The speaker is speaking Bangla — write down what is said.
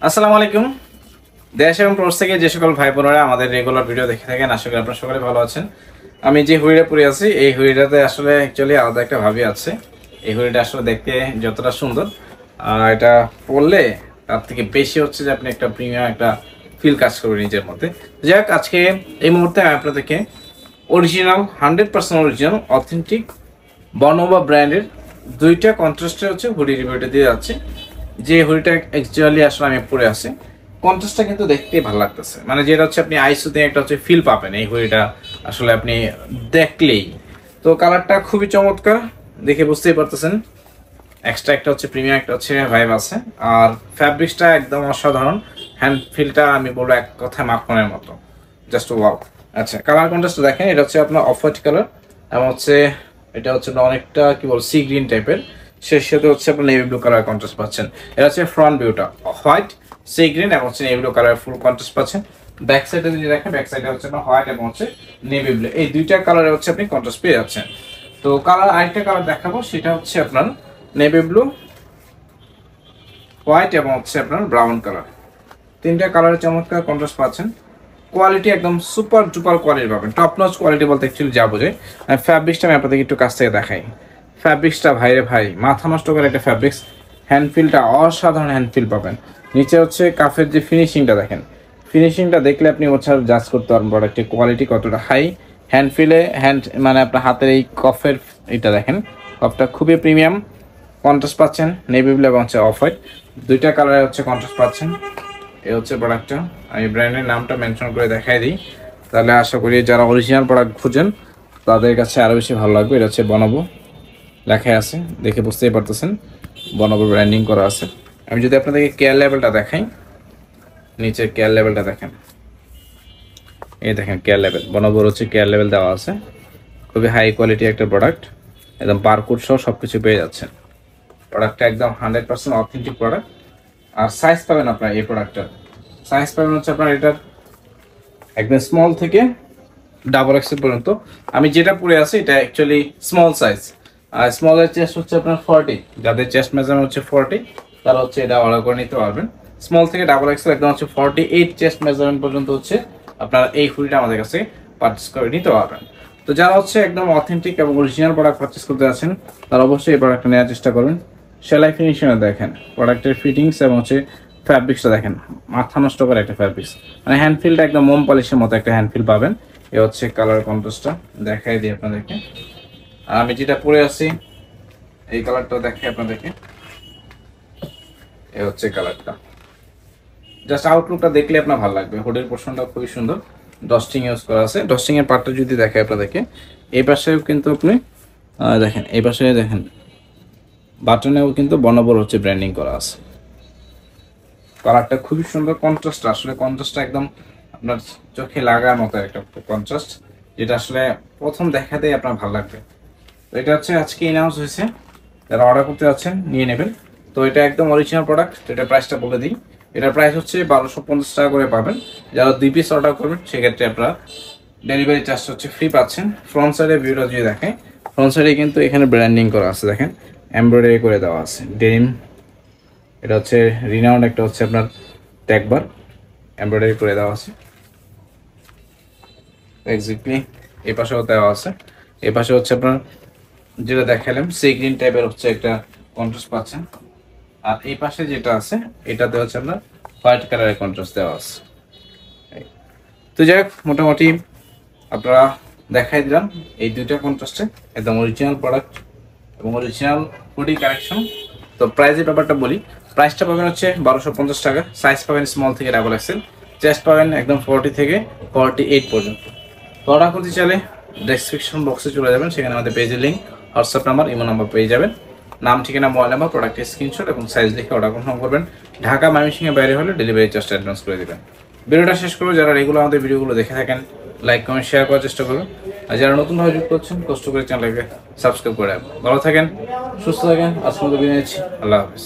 আসসালামু আলাইকুম। দেশ এবং প্রবাস থেকে যে সকল ভাই বোনেরা আমাদের রেগুলার ভিডিও দেখে থাকেন, আশা করি আপনারা সকলে ভালো আছেন। আমি যে হুডিটা পরে আছি এই হুডিটাতে আসলে অ্যাকচুয়ালি আলাদা একটা ভাবি আছে। এই হুডিটা আসলে দেখতে যতটা সুন্দর, এটা পরলে তার থেকে বেশি হচ্ছে যে আপনি একটা প্রিমিয়াম একটা ফিল কাজ করবেন নিজের মধ্যে। যাই হোক, আজকে এই মুহূর্তে আমি আপনাদেরকে অরিজিনাল 100% অরিজিনাল অথেন্টিক বর্ণবা ব্র্যান্ডের দুইটা কন্ট্রাস্টের হচ্ছে হুডি রিভিউটা দিয়ে যাচ্ছে। যে হুডিটা অ্যাকচুয়ালি আসলে আমি পরে আছি, কন্ট্রাস্টটা কিন্তু দেখতেই ভালো লাগতেছে। মানে যেটা হচ্ছে আপনি আইসোতে একটা হচ্ছে ফিল পাবেন এই হুডিটা আসলে আপনি দেখলেই। তো কালারটা খুবই চমৎকার, দেখে বুঝতেই পারতেছেন। এক্সট্রা একটা হচ্ছে প্রিমিয়াম একটা হচ্ছে ভাইব আছে, আর ফ্যাব্রিক্সটা একদম অসাধারণ। হ্যান্ড ফিলটা আমি বলবো এক কথায় মাখনের মতো, জাস্ট ওয়াও। আচ্ছা, কালার কন্ট্রাস্টটা দেখেন, এটা হচ্ছে আপনার অফ হোয়াইট কালার এবং হচ্ছে এটা হচ্ছে অনেকটা কি বল সি গ্রিন টাইপের, সেই সাথে হচ্ছে আপনার নেভি ব্লু কালার কন্ট্রাস্ট পাচ্ছেন। এটা হচ্ছে ফ্রন্ট ভিউটা হোয়াইট, সি গ্রিন এবং হচ্ছে নেভি ব্লু কালার ফুল কন্ট্রাস্ট পাচ্ছেন। ব্যাক সাইডে যদি দেখেন, ব্যাক সাইডে হচ্ছে আপনার হোয়াইট এবং হচ্ছে নেভি ব্লু, এই দুইটা কালারে হচ্ছে আপনি কন্ট্রাস্ট পেয়ে যাচ্ছেন। তো কালার আরেকটা কালার দেখাবো, সেটা হচ্ছে আপনার নেভি ব্লু, হোয়াইট এবং হচ্ছে আপনার ব্রাউন কালার। তিনটা কালারের চমৎকার কন্ট্রাস্ট পাচ্ছেন। কোয়ালিটি একদম সুপার ডুপার কোয়ালিটি পাবেন, টপ নচ কোয়ালিটি বলতে অ্যাকচুয়ালি যা বোঝায়। আর ফ্যাব্রিক্সটা আমি আপনাদেরকে একটু কাছ থেকে দেখাই। ফ্যাব্রিক্সটা ভাইরে ভাই মাথা নষ্ট করে একটা ফ্যাব্রিক্স। হ্যান্ডফিলটা অসাধারণ হ্যান্ডফিল পাবেন। নিচে হচ্ছে কাফের যে ফিনিশিংটা দেখেন, ফিনিশিংটা দেখলে আপনি হচ্ছে জাজ করতে পারবেন প্রোডাক্টের কোয়ালিটি কতটা হাই। হ্যান্ডফিলে মানে আপনার হাতের এই কফের এটা দেখেন, কফটা খুবই প্রিমিয়াম। কন্ট্রাস্ট পাচ্ছেন নেভি ব্লু এবং হচ্ছে অফ হোয়াইট, দুইটা কালারে হচ্ছে কন্ট্রাস্ট পাচ্ছেন। এই হচ্ছে প্রোডাক্টটা, আমি ব্র্যান্ডের নামটা মেনশন করে দেখাই দিই, তাহলে আশা করি যারা অরিজিনাল প্রোডাক্ট খুঁজেন তাদের কাছে আরও বেশি ভালো লাগবে। এটা হচ্ছে বনবো লেখা আছে, দেখে বুঝতেই পারতেছেন বনবো ব্র্যান্ডিং করা আছে। আমি যদি আপনাদেরকে কেয়ার লেভেলটা দেখাই, নিচের কেয়ার লেভেলটা দেখেন, এই দেখেন কেয়ার লেভেল, বনবোর হচ্ছে কেয়ার লেভেল দেওয়া আছে। খুবই হাই কোয়ালিটি একটা প্রোডাক্ট, একদম বারকোড সহ সব কিছু পেয়ে যাচ্ছেন। প্রোডাক্টটা একদম 100% অথেন্টিক প্রোডাক্ট। আর সাইজ পাবেন আপনার এই প্রোডাক্টটার, সাইজ পাবেন হচ্ছে আপনার এটার একদম স্মল থেকে ডাবল এক্সেল পর্যন্ত। আমি যেটা পরে আছি এটা অ্যাকচুয়ালি স্মল সাইজ, আর স্মলের চেস্ট হচ্ছে আপনার 40, যাদের চেস্ট মেজারমেন্ট হচ্ছে 40 তারা হচ্ছে এটা অর্ডার করে নিতে পারবেন। স্মল থেকে ডাবল এক্সেল একদম হচ্ছে 48 চেস্ট মেজারমেন্ট পর্যন্ত হচ্ছে আপনারা এই হুডিটা আমাদের কাছে পারচেস করে নিতে পারবেন। তো যারা হচ্ছে একদম অথেন্টিক এবং অরিজিনাল প্রোডাক্ট পারচেস করতে আছেন তারা অবশ্যই এই প্রোডাক্টটা নেওয়ার চেষ্টা করবেন। সেলাই ফিনিশিংটা দেখেন, প্রোডাক্টের ফিটিংস এবং হচ্ছে ফ্যাব্রিক্সটা দেখেন, মাথা নষ্ট করে একটা ফ্যাব্রিক্স। মানে হ্যান্ডফিলটা একদম মোম পলিশের মতো একটা হ্যান্ডফিল পাবেন। এ হচ্ছে কালার কন্ট্রাস্টটা দেখাই দিই আপনাদেরকে। আর আমি যেটা পরে আছি এই কালারটা দেখাই আপনাদেরকে, এ হচ্ছে কালারটা। জাস্ট আউটলুকটা দেখলে আপনার ভালো লাগবে। হুডের পোর্শনটা খুবই সুন্দর, ডস্টিং ইউজ করা আছে। ডস্টিং এর পার্টটা যদি দেখাই আপনাদেরকে, এই পাশেও কিন্তু আপনি দেখেন, এই পাশে দেখেন বাটনেও কিন্তু বর্ণবর হচ্ছে ব্র্যান্ডিং করা আছে। কালারটা খুবই সুন্দর, কন্ট্রাস্ট আসলে কন্ট্রাস্টটা একদম আপনার চোখে লাগার মতো একটা কন্ট্রাস্ট, যেটা আসলে প্রথম দেখাতেই আপনার ভালো লাগবে। তো এটা হচ্ছে আজকে অ্যানাউন্স হয়েছে, যারা অর্ডার করতে যাচ্ছেন নিয়ে নেবেন। তো এটা একদম অরিজিনাল প্রোডাক্ট। তো এটা প্রাইসটা বলে দিই, এটার প্রাইস হচ্ছে 1250 টাকা করে পাবেন। যারা 2 পিস অর্ডার করবেন সেক্ষেত্রে আপনারা ডেলিভারি চার্জ হচ্ছে ফ্রি পাচ্ছেন। ফ্রন্ট সাইডে ভিউটা যদি দেখেন, ফ্রন্ট সাইডে কিন্তু এখানে ব্র্যান্ডিং করা আছে, দেখেন এমব্রয়ডারি করে দেওয়া আছে ডেনিম। এটা হচ্ছে রিনাউন্ড একটা হচ্ছে আপনার ট্যাগবার, এমব্রয়ডারি করে দেওয়া আছে এক্স্যাক্টলি। এই পাশেও দেওয়া আছে, এই পাশে হচ্ছে আপনার যেটা দেখালাম সি গ্রিন টাইপের হচ্ছে একটা কন্ট্রাস্ট পাচ্ছেন। আর এই পাশে যেটা আছে এটাতে হচ্ছে আপনার হোয়াইট কালারের কন্ট্রাস্ট দেওয়া আছে। তো যাই হোক, মোটামুটি আপনারা দেখাই দিলাম এই দুইটা কন্ট্রাস্টে একদম অরিজিনাল প্রোডাক্ট এবং অরিজিনাল হুডি কালেকশন। তো প্রাইসের ব্যাপারটা বলি, প্রাইসটা পাবেন হচ্ছে 1250 টাকা। সাইজ পাবেন স্মল থেকে ডাবল এক্সেল, চেস্ট পাবেন একদম 40 থেকে 48 পর্যন্ত। তো অর্ডার করতে চাইলে ডেসক্রিপশন বক্সে চলে যাবেন, সেখানে আমাদের পেজের link, WhatsApp number, imo number পেয়ে যাবেন। নাম, ঠিকানা, মোবাইল নাম্বার, প্রোডাক্টের স্ক্রিনশট এবং সাইজ দেখে অর্ডার কনফার্ম করবেন। ঢাকা ময়মনসিংহের বাইরে হলে ডেলিভারি চার্জটা অ্যাডভান্স করে দেবেন। ভিডিওটা শেষ করবো, যারা রেগুলার আমাদের ভিডিওগুলো দেখে থাকেন লাইক কমেন্ট শেয়ার করার চেষ্টা করবেন। আর যারা নতুনভাবে যুক্ত করছেন কষ্ট করে চ্যানেলকে সাবস্ক্রাইব করে রাখবেন। ভালো থাকেন, সুস্থ থাকেন, আজকের মতো বিদায় নিচ্ছি। আল্লাহ হাফিজ।